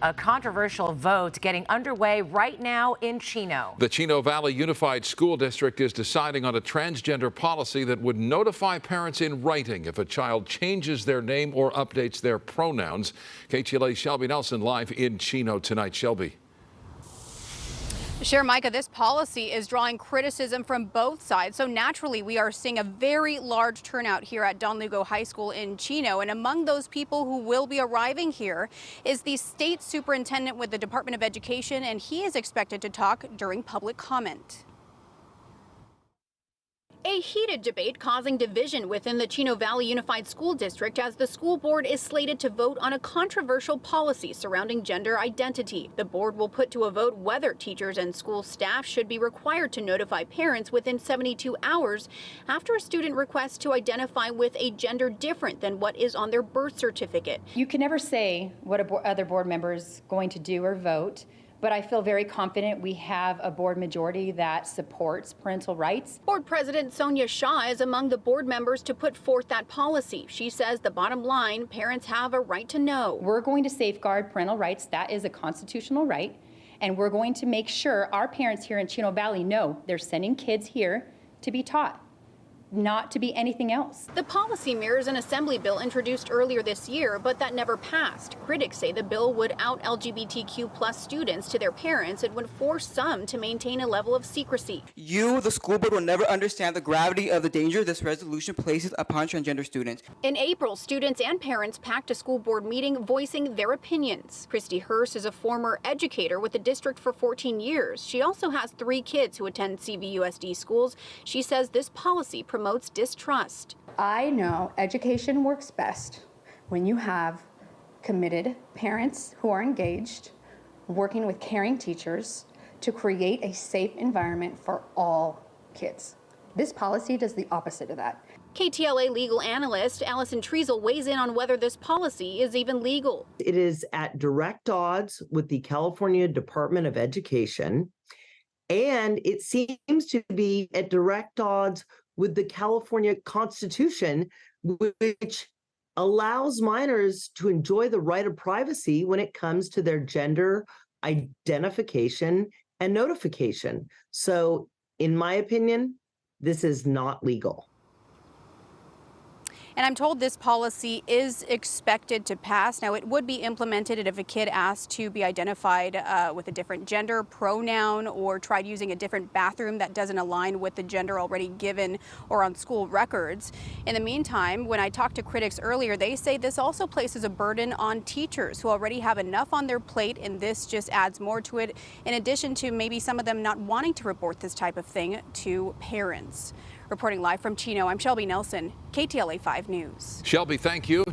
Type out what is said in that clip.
a controversial vote getting underway right now in Chino. The Chino Valley Unified School District is deciding on a transgender policy that would notify parents in writing if a child changes their name or updates their pronouns. KTLA's Shelby Nelson live in Chino tonight. Shelby. Sure, Micah, this policy is drawing criticism from both sides. So naturally, we are seeing a very large turnout here at Don Lugo High School in Chino. And among those people who will be arriving here is the state superintendent with the Department of Education, and he is expected to talk during public comment. A heated debate causing division within the Chino Valley Unified School District as the school board is slated to vote on a controversial policy surrounding gender identity. The board will put to a vote whether teachers and school staff should be required to notify parents within 72 hours after a student requests to identify with a gender different than what is on their birth certificate. You can never say what other board member is going to do or vote. But I feel very confident we have a board majority that supports parental rights. Board President Sonia Shaw is among the board members to put forth that policy. She says the bottom line, parents have a right to know. We're going to safeguard parental rights. That is a constitutional right. And we're going to make sure our parents here in Chino Valley know they're sending kids here to be taught, not to be anything else. The policy mirrors an assembly bill introduced earlier this year, but that never passed. Critics say the bill would out LGBTQ plus students to their parents and would force some to maintain a level of secrecy. You, the school board, will never understand the gravity of the danger this resolution places upon transgender students. In April, students and parents packed a school board meeting voicing their opinions. Christy Hurst is a former educator with the district for 14 years. She also has 3 kids who attend CVUSD schools. She says this policy promotes distrust. I know education works best when you have committed parents who are engaged, working with caring teachers to create a safe environment for all kids. This policy does the opposite of that. KTLA legal analyst Allison Treasel weighs in on whether this policy is even legal. It is at direct odds with the California Department of Education, and it seems to be at direct odds with the California Constitution, which allows minors to enjoy the right of privacy when it comes to their gender identification and notification. So, in my opinion, this is not legal. And I'm told this policy is expected to pass. Now, it would be implemented if a kid asked to be identified with a different gender pronoun or tried using a different bathroom that doesn't align with the gender already given or on school records. In the meantime, when I talked to critics earlier, they say this also places a burden on teachers who already have enough on their plate, and this just adds more to it, in addition to maybe some of them not wanting to report this type of thing to parents. Reporting live from Chino, I'm Shelby Nelson, KTLA 5 News. Shelby, thank you.